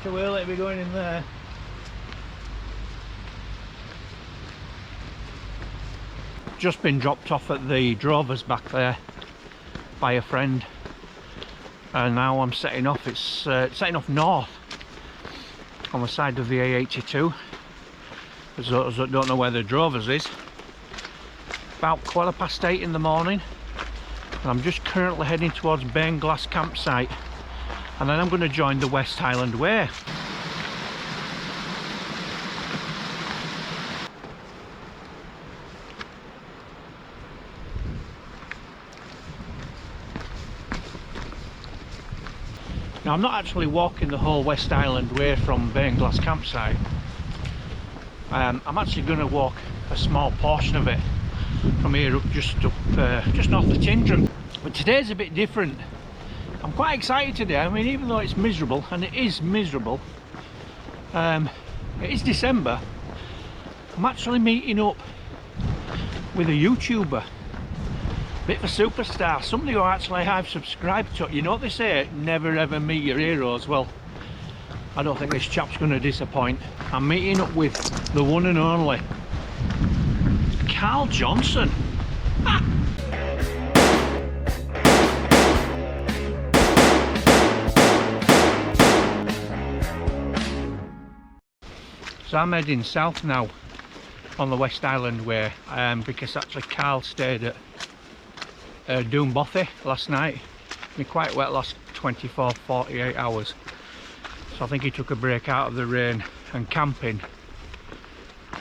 Too early to be going in there. Just been dropped off at the drovers back there by a friend, and now I'm setting off. It's setting off north on the side of the A82. For those that don't know where the drovers is, about 8:15 in the morning, and I'm just currently heading towards Bainglass campsite, and then I'm going to join the West Highland Way. Now, I'm not actually walking the whole West Highland Way from Bainglass campsite. I'm actually going to walk a small portion of it from here up just north of Tyndrum. But today's a bit different. I'm quite excited today. I mean, even though it's miserable, and it is miserable, it is December, I'm actually meeting up with a YouTuber. Bit of a superstar, somebody who actually I've subscribed to. You know what they say, never ever meet your heroes. Well, I don't think this chap's going to disappoint. I'm meeting up with the one and only Carl Johnson. Ah! So I'm heading south now on the West Highland Way, because actually Carl stayed at Doonbothy last night. Been quite wet last 24-48 hours, so I think he took a break out of the rain and camping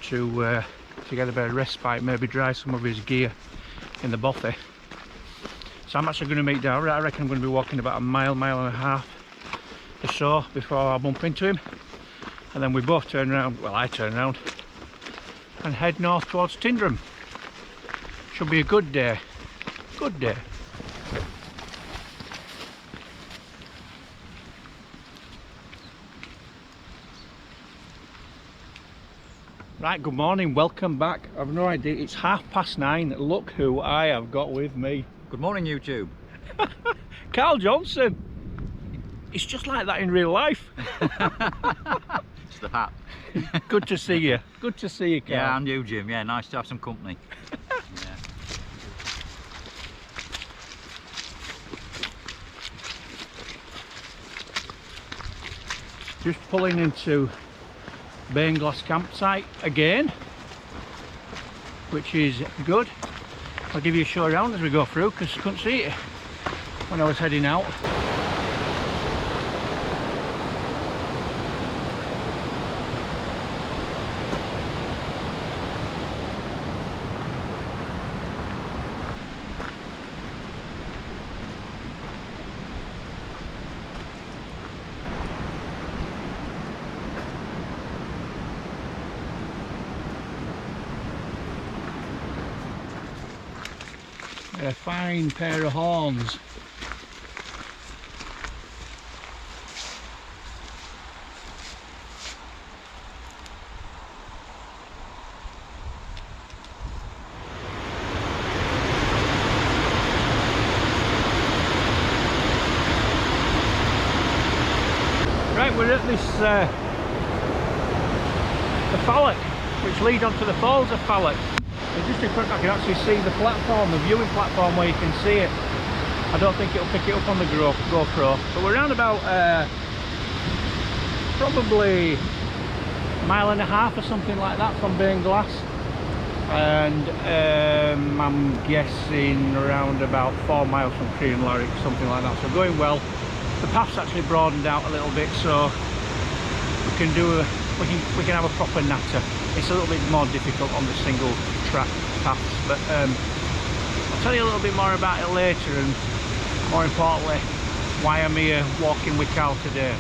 to get a bit of respite, maybe dry some of his gear in the bothy. So I'm actually going to meet down. I reckon I'm going to be walking about a mile and a half or so before I bump into him, and then we both turn around, well, I turn around and head north towards Tyndrum. Should be a good day. Good day. Right, good morning, welcome back. I've no idea, it's 9:30. Look who I have got with me. Good morning, YouTube. Carl Johnson. It's just like that in real life. It's the hat. Good to see you. Good to see you, Carl. Yeah, and you, Jim. Yeah, nice to have some company. Yeah. Just pulling into Bainglass campsite again, which is good. I'll give you a show around as we go through, because I couldn't see it when I was heading out. A fine pair of horns. Right, we're at this the Phalllic, which lead onto the falls of Phalllic. Just in front I can actually see the platform, the viewing platform where you can see it. I don't think it'll pick it up on the GoPro, but we're around about probably a mile and a half or something like that from Bainglass, and I'm guessing around about 4 miles from Crianlarich, something like that. So going well. The path's actually broadened out a little bit, so we can do we can have a proper natter. It's a little bit more difficult on the single track paths, but I'll tell you a little bit more about it later, and more importantly why I'm here walking with Carl today.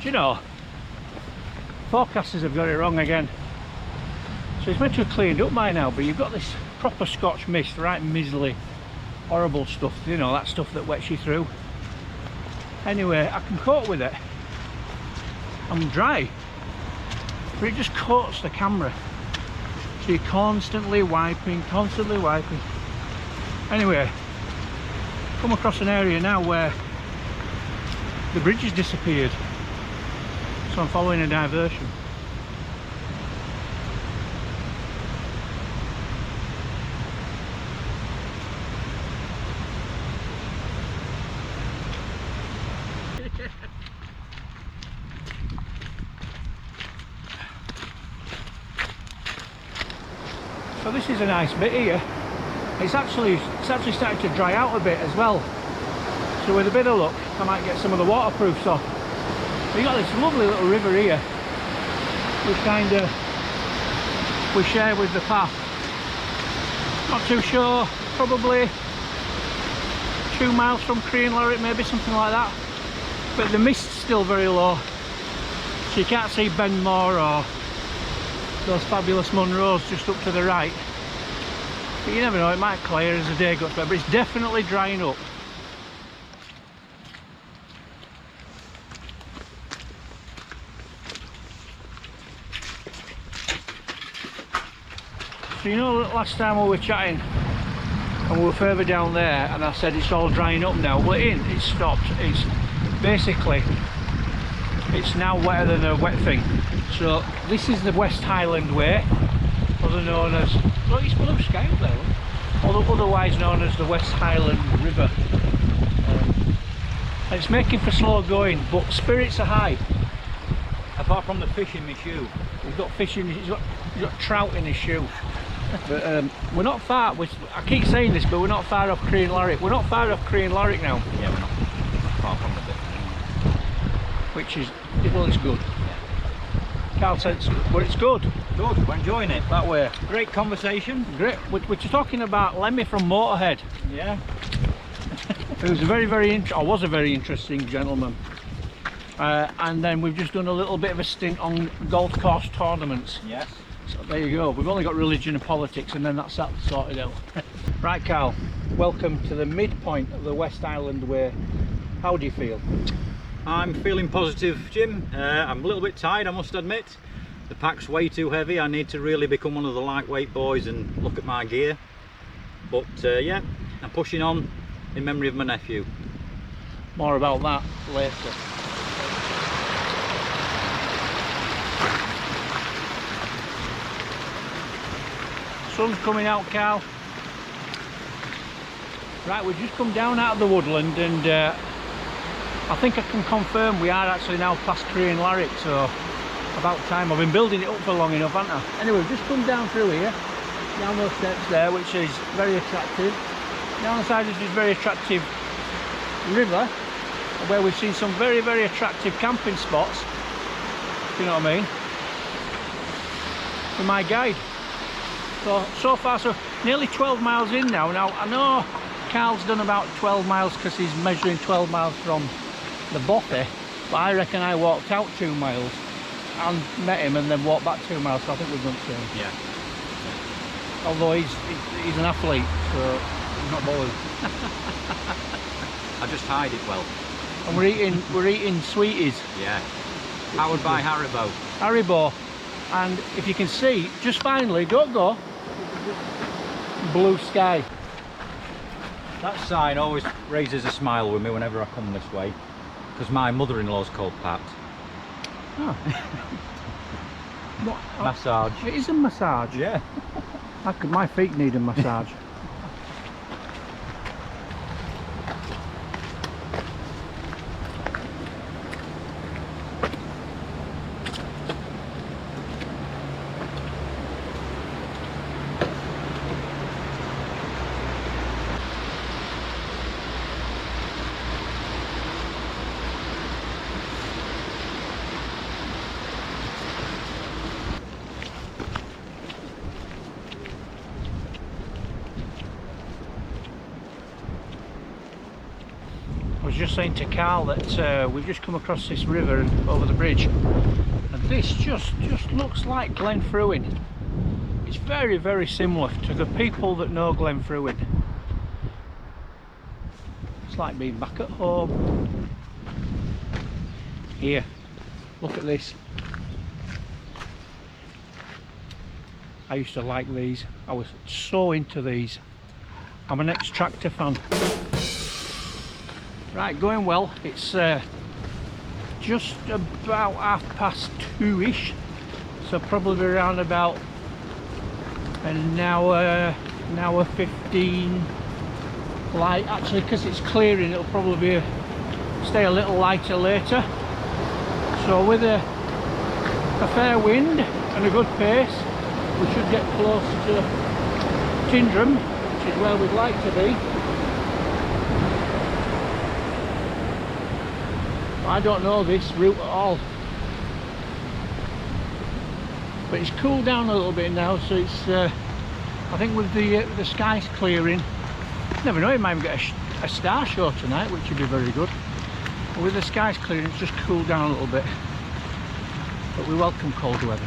Do you know, forecasters have got it wrong again. So it's meant to have cleared up by now, but you've got this proper Scotch mist, right miserly, horrible stuff, you know, that stuff that wets you through. Anyway, I can cope with it. I'm dry, but it just coats the camera. So you're constantly wiping, constantly wiping. Anyway, come across an area now where the bridge has disappeared. So I'm following a diversion. So this is a nice bit here. It's actually starting to dry out a bit as well. So with a bit of luck, I might get some of the waterproofs off. We've got this lovely little river here, which we share with the path. Not too sure, probably 2 miles from Crianlarich, maybe something like that. But the mist's still very low, so you can't see Benmore or those fabulous Munros just up to the right. But you never know, it might clear as the day goes by, but it's definitely drying up. So you know, last time we were chatting and we were further down there and I said it's all drying up now. Well, it's stopped. It's basically, it's now wetter than a wet thing. So this is the West Highland Way, other known as, look, it's blue sky up there, look. Otherwise known as the West Highland River. And it's making for slow going, but spirits are high. Apart from the fish in my shoe. He's got fish in, he's got trout in his shoe. But we're not far, I keep saying this, but we're not far off Crianlarich. We're not far off Crianlarich now. Yeah, we're not far from the bit. Which is, well, it's good. Carl said, but it's good. Good, we're enjoying it. That way. Great conversation. Great. We're talking about Lemmy from Motorhead. Yeah. He was a was a very interesting gentleman. And then we've just done a little bit of a stint on golf course tournaments. Yes. So there you go. We've only got religion and politics, and then that's that sorted out. Right, Carl. Welcome to the midpoint of the West Highland Way. How do you feel? I'm feeling positive, Jim. I'm a little bit tired, I must admit. The pack's way too heavy. I need to really become one of the lightweight boys and look at my gear. But yeah, I'm pushing on in memory of my nephew. More about that later. Sun's coming out, Carl. Right, we've just come down out of the woodland, and I think I can confirm we are actually now past Crianlarich, so about time. I've been building it up for long enough, haven't I? Anyway, we've just come down through here, down those steps there, which is very attractive. Down the side is this very attractive river, where we've seen some very, very attractive camping spots, you know what I mean, for my guide. So far, so nearly 12 miles in now. Now, I know Carl's done about 12 miles because he's measuring 12 miles from the bothy, but I reckon I walked out 2 miles and met him and then walked back 2 miles, so I think we've done 2. Yeah. Although he's an athlete, so he's not bothered. I just hide it well. And we're eating sweeties. Yeah. Powered by Haribo. Haribo. And if you can see, just finally, don't go, blue sky. That sign always raises a smile with me whenever I come this way, because my mother-in-law's called Pat. Oh. What? Massage. It is a massage. Yeah. My feet need a massage. I was just saying to Carl that we've just come across this river and over the bridge, and this just looks like Glenfruin. It's very, very similar to the people that know Glenfruin. It's like being back at home. Here, look at this. I used to like these. I was so into these. I'm an ex-tractor fan. Right, going well. It's just about 2:30ish, so probably around about an hour 15 light. Actually, because it's clearing, it'll probably stay a little lighter later. So with a fair wind and a good pace, we should get close to Tyndrum, which is where we'd like to be. I don't know this route at all, but it's cooled down a little bit now, so it's I think with the skies clearing, never know, it might get a star show tonight, which would be very good. But with the skies clearing, it's just cooled down a little bit, but we welcome cold weather.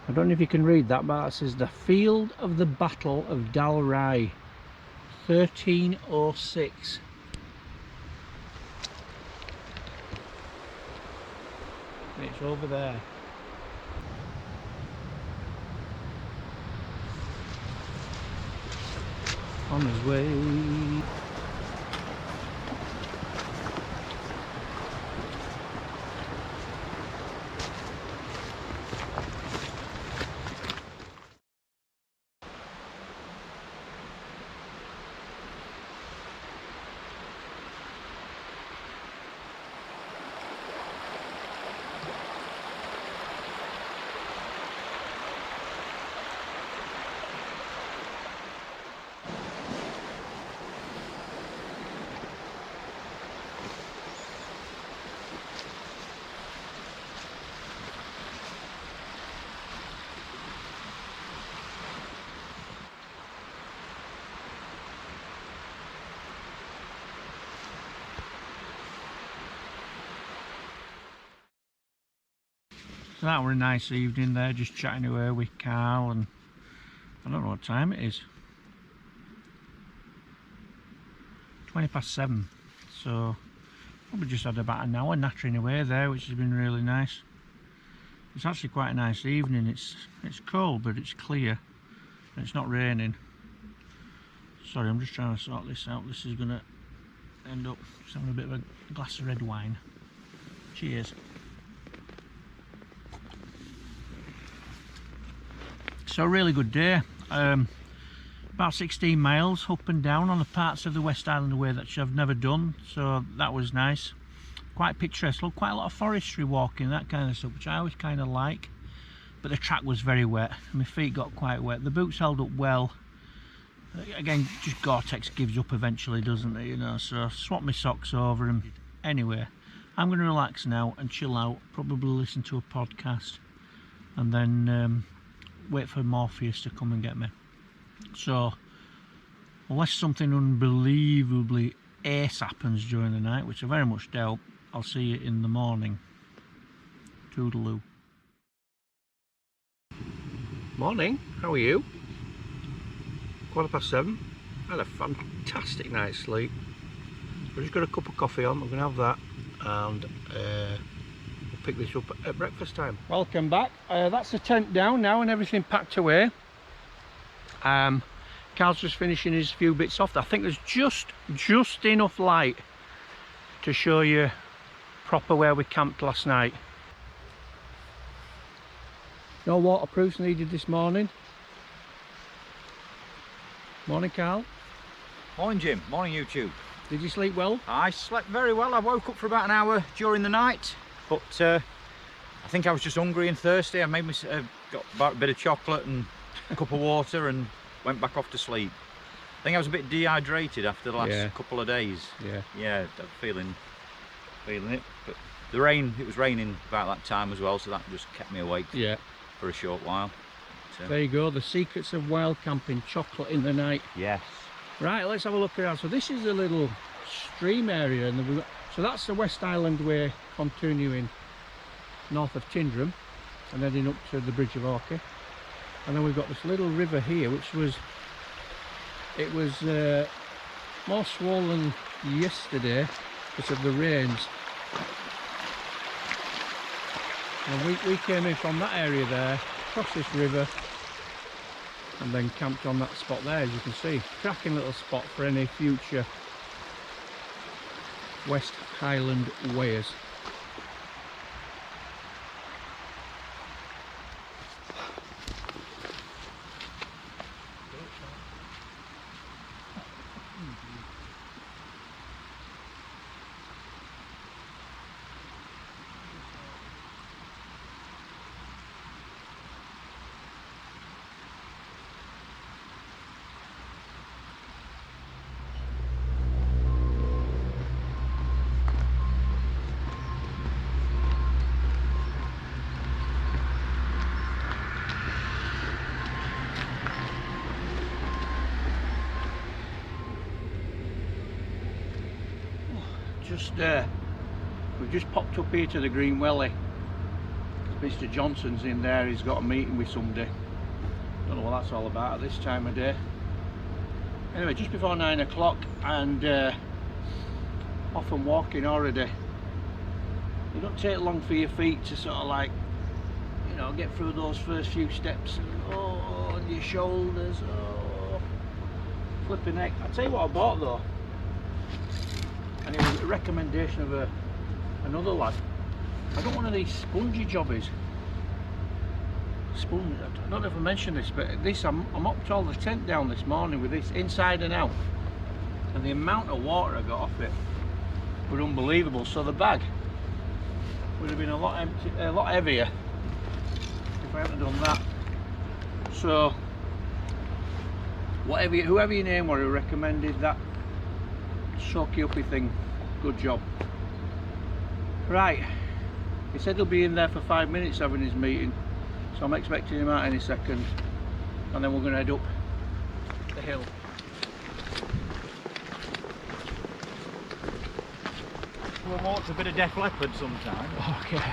I don't know if you can read that, but it says the field of the Battle of Dalry, 1306. It's over there. On his way. So that were a nice evening there, just chatting away with Carl, and I don't know what time it is. 7:20, so probably just had about an hour nattering away there, which has been really nice. It's actually quite a nice evening. It's cold, but it's clear and it's not raining. Sorry, I'm just trying to sort this out. This is going to end up just having a bit of a glass of red wine. Cheers. So a really good day. About 16 miles up and down on the parts of the West Highland Way that I've never done, so that was nice. Quite picturesque. Look, quite a lot of forestry walking, that kind of stuff, which I always kind of like. But the track was very wet, my feet got quite wet. The boots held up well. Again, just Gore-Tex gives up eventually, doesn't it, you know, so swap my socks over them. Anyway, I'm going to relax now and chill out, probably listen to a podcast, and then wait for Morpheus to come and get me. So unless something unbelievably ace happens during the night, which I very much doubt, I'll see you in the morning. Toodaloo. Morning, how are you? 7:15. I had a fantastic night's sleep. I've just got a cup of coffee on, I'm going to have that, and we'll pick this up at breakfast time. Welcome back. That's the tent down now and everything packed away. Carl's just finishing his few bits off. I think there's just enough light to show you proper where we camped last night. No waterproofs needed this morning. Morning, Carl. Morning, Jim. Morning, YouTube. Did you sleep well? I slept very well. I woke up for about an hour during the night, but I think I was just hungry and thirsty. I made me got about a bit of chocolate and a cup of water and went back off to sleep. I think I was a bit dehydrated after the last couple of days. Yeah, I'm feeling it. But the rain, it was raining about that time as well, so that just kept me awake for a short while. So. There you go, the secrets of wild camping, chocolate in the night. Yes. Right, let's have a look around. So this is a little stream area, and so that's the West Highland Way continuing north of Tyndrum and heading up to the Bridge of Orchy. and then we've got this little river here, which was more swollen yesterday because of the rains. And we came in from that area there, across this river, and then camped on that spot there, as you can see. Cracking little spot for any future West Highland Wayers. We've just popped up here to the Green Welly. Mr. Johnson's in there, he's got a meeting with somebody. Don't know what that's all about at this time of day. Anyway, just before 9 o'clock, and off and walking already. It don't take long for your feet to sort of like, you know, get through those first few steps. Oh, on your shoulders, oh, flipping neck. I'll tell you what I bought though. And it was a recommendation of another lad. I got one of these spongy jobbies. I don't know if I mentioned this, but this I'm upped all the tent down this morning with this inside and out, and the amount of water I got off it was unbelievable. So the bag would have been a lot heavier if I hadn't done that. So whoever your name was who recommended that soaky uppy thing, good job. Right, he said he'll be in there for 5 minutes having his meeting, so I'm expecting him out any second, and then we're going to head up the hill. We'll watch a bit of Def Leppard sometime. Okay,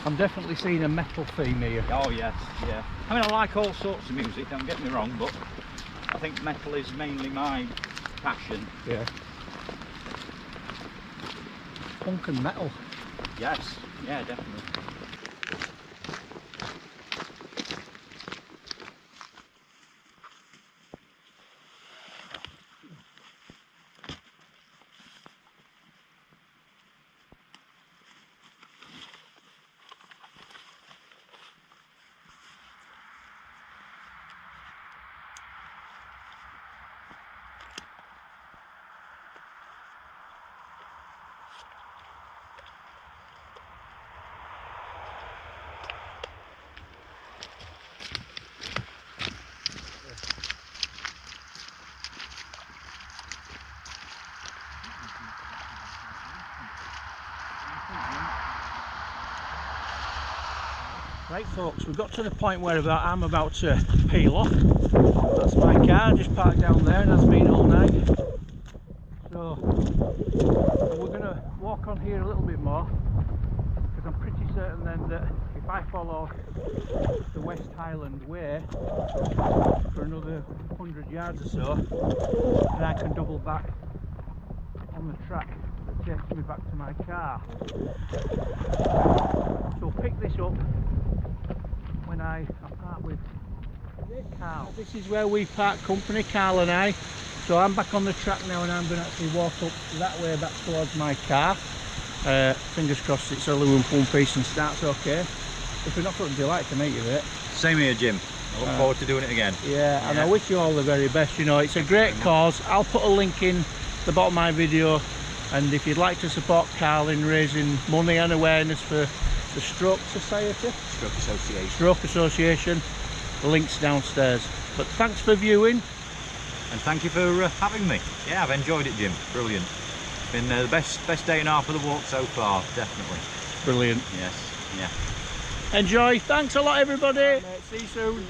I'm definitely seeing a metal theme here. Oh yes, yeah. I mean, I like all sorts of music, don't get me wrong, but I think metal is mainly my passion. Yeah. Punk and metal. Yes, yeah, definitely. Right folks, we've got to the point where I'm about to peel off. That's my car, just parked down there, and that's been all night. So we're going to walk on here a little bit more, because I'm pretty certain then that if I follow the West Highland Way for another 100 yards or so, then I can double back on the track that takes me back to my car. So we'll pick this up when I part with Carl. This is where we part company, Carl and I. So I'm back on the track now, and I'm going to actually walk up that way back towards my car. Fingers crossed it's only one piece and starts okay. If we're not putting delight to meet you with it. Same here, Jim. I look forward to doing it again. Yeah, and I wish you all the very best. You know, it's a great cause. I'll put a link in the bottom of my video, and if you'd like to support Carl in raising money and awareness for the Stroke Society? Stroke Association. The link's downstairs. But thanks for viewing. And thank you for having me. Yeah, I've enjoyed it, Jim. Brilliant. Been the best day and a half of the walk so far, definitely. Brilliant. Yes, yeah. Enjoy. Thanks a lot, everybody. See you soon.